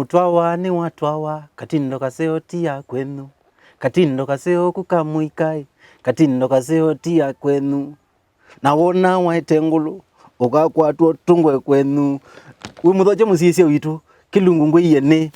Mitwaano ni watwawa katindo kaseo tia kwenu katindo kaseo kukamuikai katindo kaseo tia kwenu na wona waite ngulu ugakwatwo tungwe kwenu wi muthoje musiesie witu kilungu ngwiye ni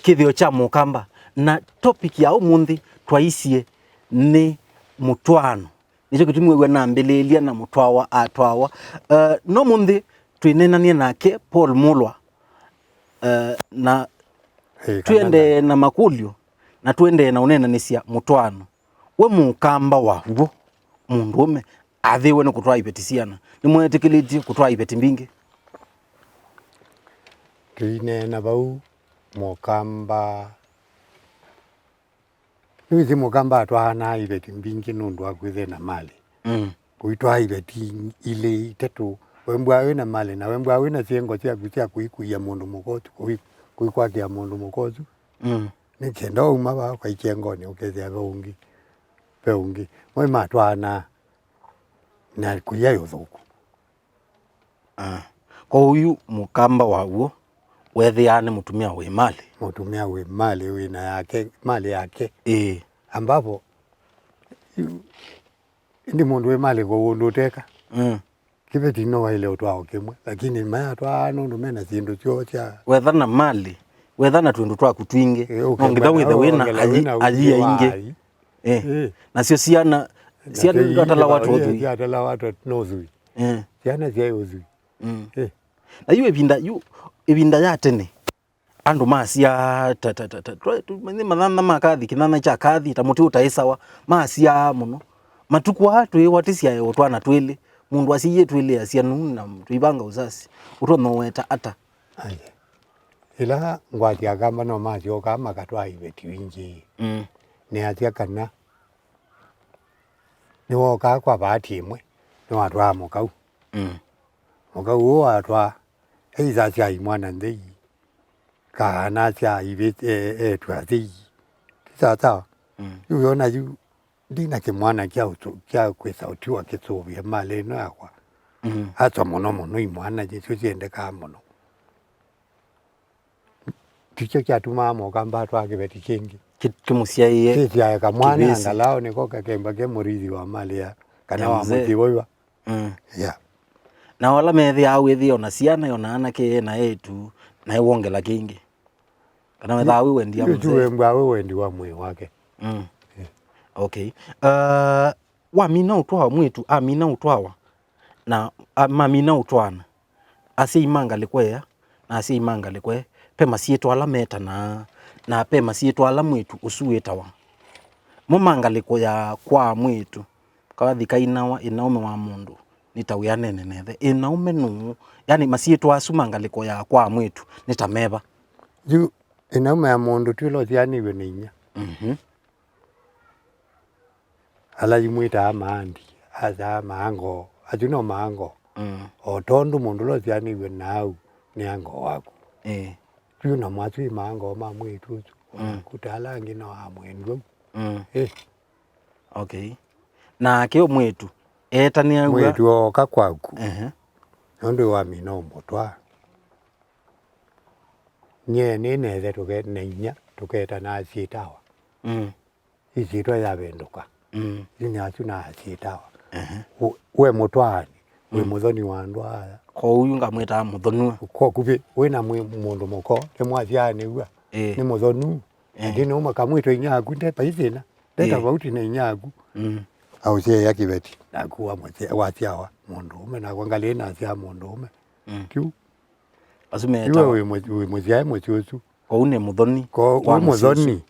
Kithio cha Mukamba na topic ya umuthi twaicie ni Mitwaano nicho kitumwe na mbelelia na mutwawa atwawa no muthi twinenanie nake Paul Mulwa na tuende na makulio na tuende na unenanisia Mitwaano we Mukamba wahuo mundume athiwe ni kutwa ipetisiana ni mwetikilitie kutwa ipeti mbingi tuinena bau Mukamba niwithi Mukamba atwana ipeti mbingi nundu akwithe na mali kuitwa ipeti ile itatu wembwa wina mali na wembwa wina ciengo cia kuikuia mundu mukotu kuikwakia mundu mukotu ni kenda uma ba kwa ikiengoni ukethia beungi mwe matwana na kuya yothuku kwa huyu Mukamba waguo wethiane mutumia wi mali wina yake mali yake ambapo ndi mundu wi mali kwa undu uteka kibeti no waile utwao kimwe lakini maya twano ndo mena sindu chocha wethana mali wethana twindu twaku twingi ngitha withe wina ajia ingi na sio siana ndatala watu othu yatala watu nozui siana cia uzui na ibinda ya tene andu masia manye mathana makathi kinana cha kathi ta muti utaisawa masia muno matuku atu watisia utwana twili mundu asiye twili asia nuna tuibanga usasi utono weta ata ila ngwati agamba no macio kama katwa ibeti wingi ne atia kana ni woka kwa bati imwe ni watwa mukau mukau watwa eiza cia imwana ndei kana cia ibeti twathi tata yona yu dina kimwana kia kwisa utiwa kitubia mali no yakwa hata mono imwana jesu ciende ka mono ticho kia tuma Mukamba twakibeti kingi kimusiaie tia kamwana angalao niko kakemba ke murithi wa mali ya kana wa mutiboiwa na wala methi awithi ona ciana yona anake na etu na wongela kingi kana wetha wendia mzee tuwe mbwa wendi wa mwe wake okay wa mina utwawa mwitu amina utwawa na mamina utwana ase imanga likwea na ase imanga likwe pema sietu ala meta na pema sietu ala mwitu usuetawa mumanga likoya kwa mwitu kawathi kainawa inaume wa mundu nitawia nene nethe inaume nu yani masietu asumanga likoya kwa mwitu nitameba yu inaume ya mundu twilo yani we ninya ala yimwita amandi aza mango ajuno mango otondu mundu lo yani we nau ni ango wako tuna mwatwi mango mamwitu kutalangi na amwendu okay na kio mwitu etania uga mwitu oka kwaku ndio wa mino motwa nye neze tukenya tuketa na sitawa isitwa ya benduka nya tuna sitawa we motwani we muthoni wa ndwaya ko uyu ngamwita muthonu ko kubi wina mundu muko te mwaziani uga ni muthonu ndino makamwito inyagu nde paithina ndeta bauti na inyagu au cie ya kibeti na kuwa mwe watiawa mundu ume na kwangalia na cia mundu ume kiu asumeta we mwe mwechusu ko une muthoni ko muthoni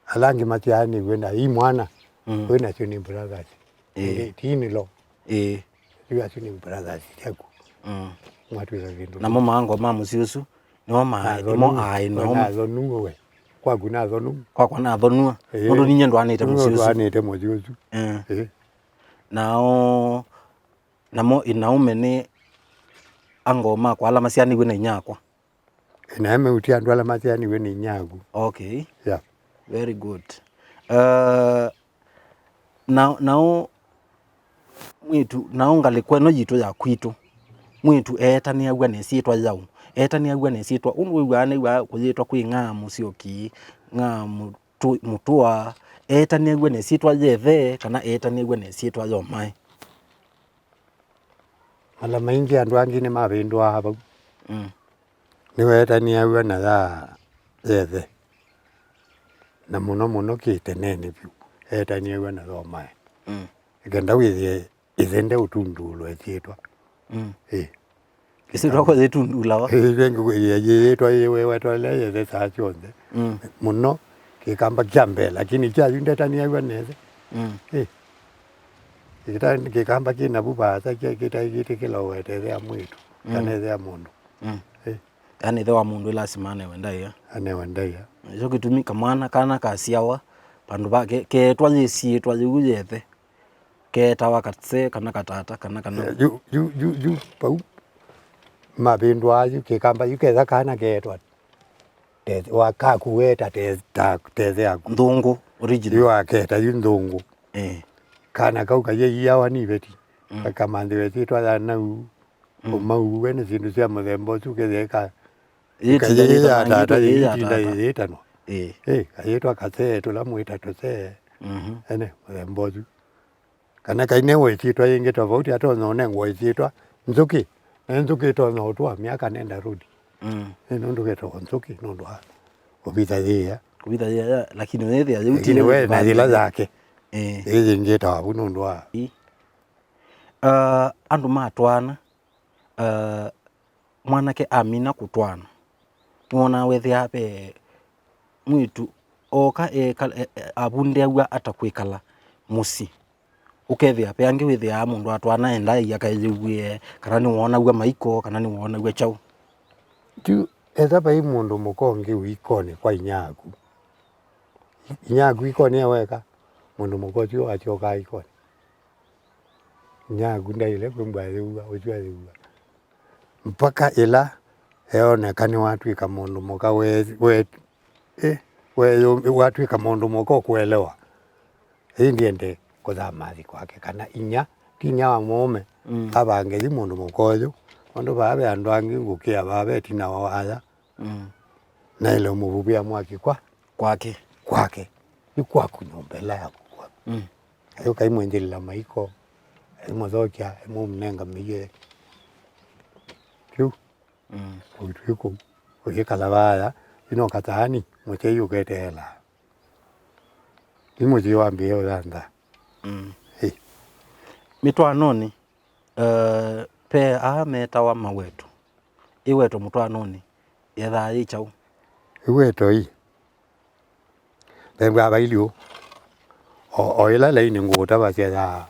alangi matiani wena hii mwana wena chuni brothers tini lo iwa chuni brothers yaku mwatu za vindu na mama ango mama siusu no ma mo ai no na thonu we kwa kuna thonu kwa na thonu mundu ninye ndo anite musiusu ndo anite musiusu nao namo inaume ni angoma kwa ala masiani we na nyakwa iname utia ndo ala masiani we ni nyagu okay very good nao mwitu naonga likweno jitu ya kwitu mwitu etania gwa nesitwa yau etania gwa nesitwa unwe gwa kuyitwa kwinga musioki nga mutua etania gwa nesitwa yethe kana etania gwa nesitwa yomai mala maingi andu angi ni mabindwa haba niwe etania gwa na yethe na muno kitenene biu etania gwa na yomai genda withie ithende utundulo etitwa isitwa kwa zetundula wa yetwa yewe watole yethe saa chonde muno kikamba kiambe lakini cha yundetania gwa nethe kikamba kina bubasa kila wethe ya mwitu kana ya mundu yani the wa mundu lazima ane wendaya ico gitumika mwana kana kasiawa pandu ba ketwa yesietwa yuyethe ketawa katse kana katata kana you pau mabindwa ayu kikamba yuketha kana ketwa wakakuweta tethe yaku ndungu original yu aketa yu ndungu kana kauka ye yawa ni beti akamande wetitwa ya nau mau wene zindu cia muthemba ucu ketheka yitano kayitwa kase tula mwita tuse ene muthemba ucu kana kaine wetitwa ingi tofauti hata none ngwetitwa nzuki to no twa miaka nenda rudi nundu geto nzuki nundu kubita yia lakini wewe ya lakini wewe na zila zake hizi ngeta wabu nundu andu matwana mwanake amina kutwana wona wethi ape mwitu oka abunde agwa atakwikala musi ukethia pe angi withia mundu atwana enda yakayigwie kana ni wona gwa maiko kana ni wona gwa chau tu eza bai mundu mukongi wikone kwa inyagu ikone weka mundu mukoju achoka ikone inyagu ndaile kumbaliwa ujwaliwa mpaka ila eonekane watwika mundu muka we watwika mundu muka kuelewa ndiende kuthamathi kwake kana tinya wa mume abange mundu mukoju ondu babe andu angi ngukia babe tina waya na ile mububia mwaki kwake ikwa kunyombela yako kwa ayo kai mwenjela maiko muthokia mumnenga miye tu utwiko ukikala baya ino katani mucheyo ketela imo jiwa mbio yanda mitwanoni pe meta wa mawetu iweto mutwanoni yetha yichau iweto hii bengwa bailio o ila laini nguta basia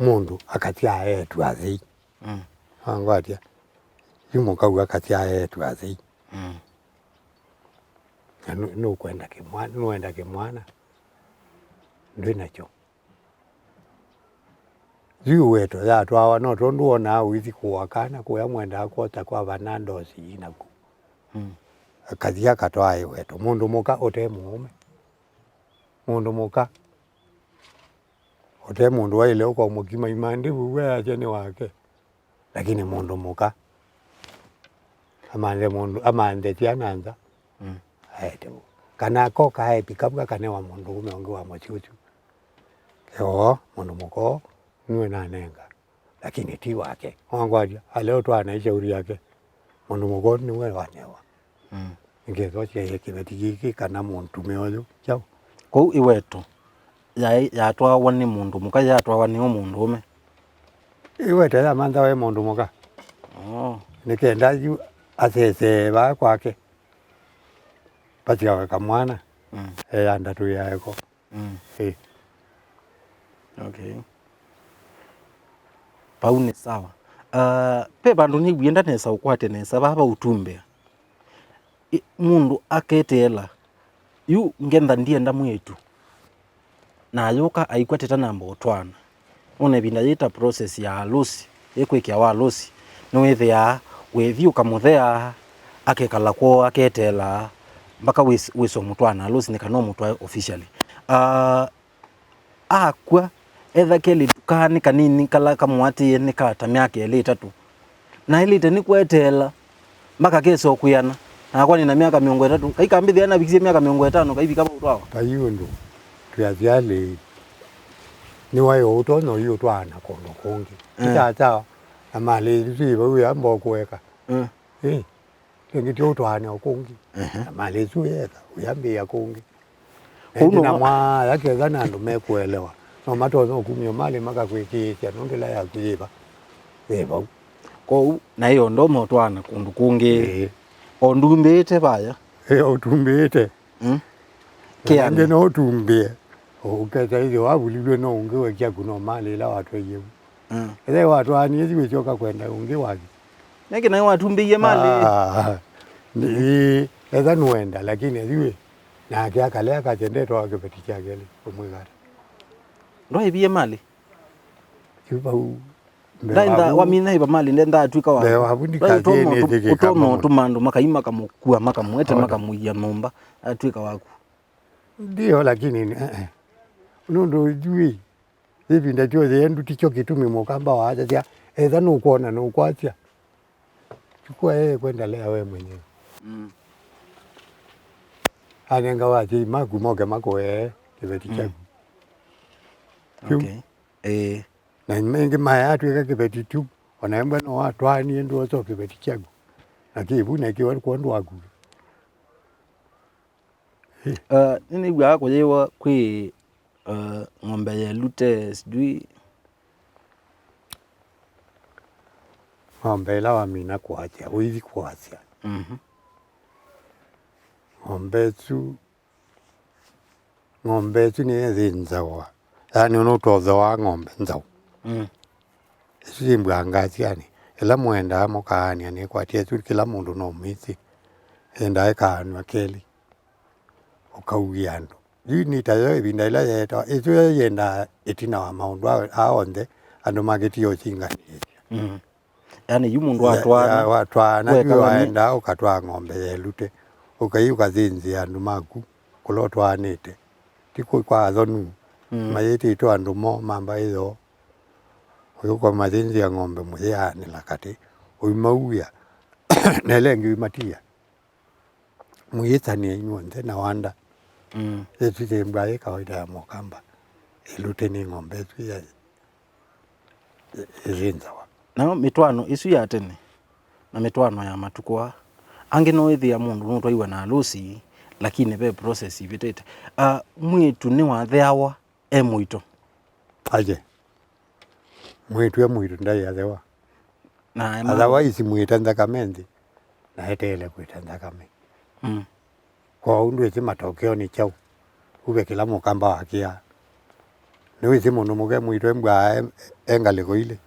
mundu akatia yetu athi angwatia yumo kauga akatia yetu athi no kwenda kimwana ndinacho weto ya twawa no tonduona withi kuwakana kuya mwenda kwota kwa banandosi inaku akathia katwae weto mundu muka otemume mundu muka mundu waile uko mukima imandi buwe ajeni wake lakini mundu muka amande tiananza aete kana koka epikabwa kane wa mundu umeonge wa machuchu yo mundu muko niwe nanenga lakini ti wake ongwaja aleo tu anaishauri yake mundu muko niwe wanewa ngezo che kibetiki kana muntu meoyo chao ko iweto ya twa wani mundu muka ya twa wani mundu ume iweto ya manda we mundu muka nikenda yu asese ba kwake patia kamwana anda tu yako okay paune sawa pe bandu ni gwienda nesa ukwate nesa baba utumbe mundu aketela yu ngenda ndienda mwetu na yoka aikwateta namba otwana one binda yita process ya halusi ekwekia wa halusi no wethia wethi ukamuthea akekala kwo aketela mpaka wiso mutwana halusi ni kana mutwa officially akwa etha keli dukani kanini kala kamwati ni kata myake ile 3 na ilite ni kwetela mpaka keso kuyana na kwa nina miaka 30 kaikambithia na bikisie miaka 50 kaivika Mitwawa Yiulu twaziale ni wayo utono yu twana kondo kongi kitata amale siba uyambo kuweka ngityo twana ukongi amale suyeka uyambia kongi na mwa yake dhana ndo mekuelewa no matono kumyo mali maka kwikisha nondela ya kuyiba eba ko na hiyo ndo Mitwaano kundu kungi ondumbite baya otumbite kiande no tumbie uketa hizo wabulilwe no unge wakia kuno mali la watu yebu ile watu ani hizi choka kwenda unge waki niki na watu mbiye mali ni eza nuenda lakini hizi na kia kale akatende to akipetikia gele kumwigara ndo ibiye mali kiba ndainda wamina iba mali ndenda atwika wa leo habundi kazeni zike kama tumando makaima kamukua makamwete makamuya nomba atwika wako ndio lakini unondo jui hivi ndacho zendu ticho kitumi Mukamba waacha eza nukuona nukwacha chukua kwenda lea wewe mwenyewe anenga wachi magu moge mako kibeti changu okay na mengi maya tweka kibeti tu wanaemba no watu ani ndo so kibeti changu akibu na kiwa kwa ndo wagu nini gwa kwa yewa kwi ng'ombe ya lute sijui ng'ombe la wamina kwacha wizi kwacha ng'ombe tu ni zinzawa yani unotozo wa ng'ombe nzao simbwangazi yani ela mwenda mokani ani kwatia tu kila mundu no misi enda ekanu akeli ukaugiando yini tayo ibinda ila yeta itu yenda itina wa maundu aonde ando magitio chingani yani yumundu watwana waenda ukatwa ng'ombe yelute ukaiuka zinzi andu maku kulotwanite tiko kwa thonu mayeti ito andu mo mamba izo uyuko mazinzi ya ng'ombe muyani lakati uimauya nelengi matia muyitani inyonde na wanda eti mbaye kawaida ya Mukamba ilute ni ng'ombe tu ya zinzawa na Mitwaano isu ya tene na Mitwaano ya matukwa ange no ithia mundu no twaiwa na lusi lakini be process ibitete mwitu ni watheawa muito aje mwitu ndai yathewa na otherwise mwita ndakamendi na hetele kwita ndakame kwa undu eti matokeo ni chau ube kila Mukamba wakia ni withi mundu muge mwitu mbwa engaliko ile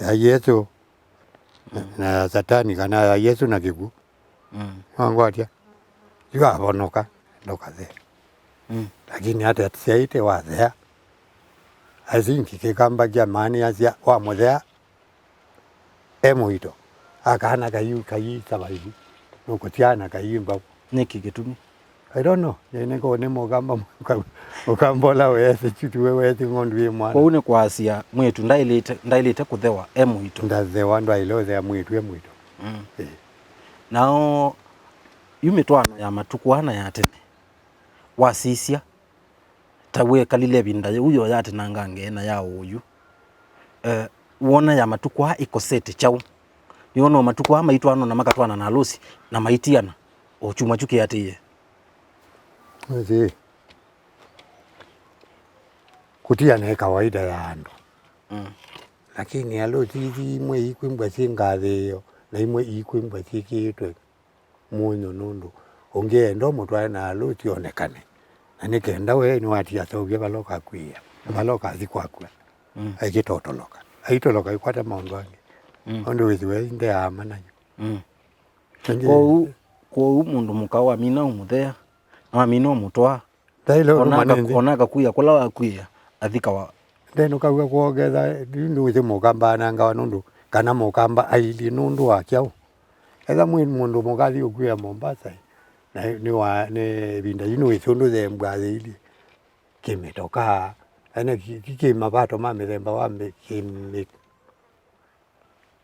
ya Yesu na Satani kana ya Yesu na kigu wangwatia yuwa abonoka ndoka there lakini hata tiaite wa there azinki kikamba jamani azia wa modea emoito akana kayi sababu nuko tiana kayimba niki gitumi I don't know yene ko ne Mukamba ukambola wese chitu wewe ngondu ye mwana kwa une kwasia mwitu ndailite kuthewa muito ndathewa ndo ailoze ya mwitu nao Mitwaano ya matukwana ya tene wasisia tawe kalile binda uyo yate nangange na ya uyu wona ya matukwa ikosete chau niona matukwa Mitwaano na makatwana na lusi na maitiana ochuma chuki yatiye kutia na kawaida ya andu lakini alo tizi imwe ikwimbwa singatheyo na imwe ikwimbwa sikitwe munyo nundu ungendo mutwae na alo tionekane na nikenda we ni watia thoge baloka kwia baloka zikwakwa aikitotoloka aitoloka ikwata maundu ange ondo withiwe inde amana kwa mundu mukawa mina umuthea na mina umutwa onaka kuya kula wakuya athika wa ndeno kauga kuogetha ndu withi Mukamba nanga nundu kana Mukamba aili nundu wakiao etha mundu mugathi ukuya Mombasa na ni binda yinu withundu thembwa thili kimetoka ene kiki mabato ma mithemba wa kimi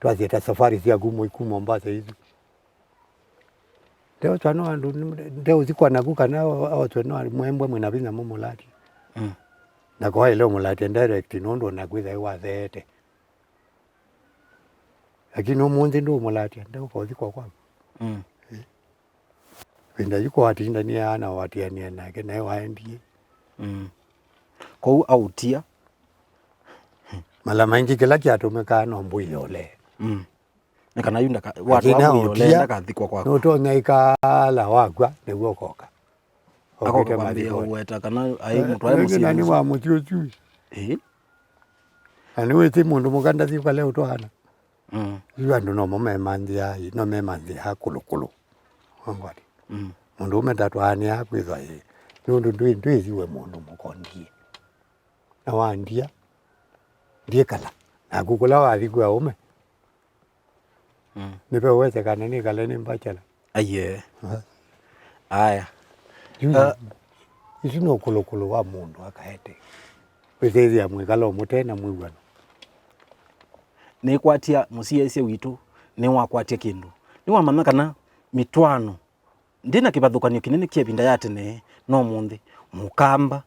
twathieta safari cia gumo iku Mombasa hizi ndeo tano andu ndeo zikwa naku kana au tweno mwembwe mwina binya mulati na kwa ile mulati direct nondo na kwitha wathete lakini umundi ndo mulati ndeo kwa zikwa kwa Winda yuko atinda ni ana watiania nake naye waendie kou autia mala maingi kila kiatumika no mbuyole kana yunda watu wabuyole ndakathikwa kwako no to nyaikala wakwa niguo koka akoko kwambia uweta kana ai mtu ai musi nani wa mutiochu ani wete mundu muganda thikwa leo twahana yu andu no memandia no memandia kulukulu ngwati mundu umetatwania hakwithwa nundu ndwiziwe mundu mukondie na wandia ndie kala na kukula wathikwa ume nipe wete kana ni kala ni mbachala aye aya isi no kulukulu wa mundu akaete withethia mwikalo mutena mwiwano ni kwatia musiese witu ni wakwatia kindu ni wamana kana Mitwaano ndina kibathukanio kinene kia binda ya tene no mundi Mukamba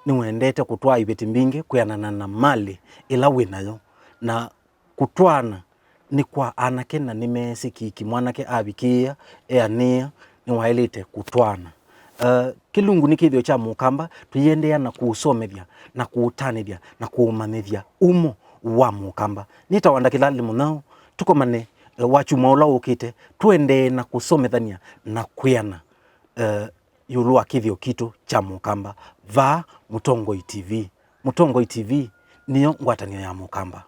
ni wendete kutwaa ibeti mbingi kuyanana na mali ila winayo na kutwana ni kwa anake na nimesi kiki mwanake abikia eania ni wailite kutwana kilungu ni Kithio cha Mukamba tuyendea na kuusomethia na kuutanithia na kuumanithia umo wa Mukamba nitawanda kilali munao tukomane wachuma ula ukite tuende na kusomethania na kuyana Yiulu wa Kithio kitu cha Mukamba va Mutongoi TV niyo ngwatanio ya Mukamba.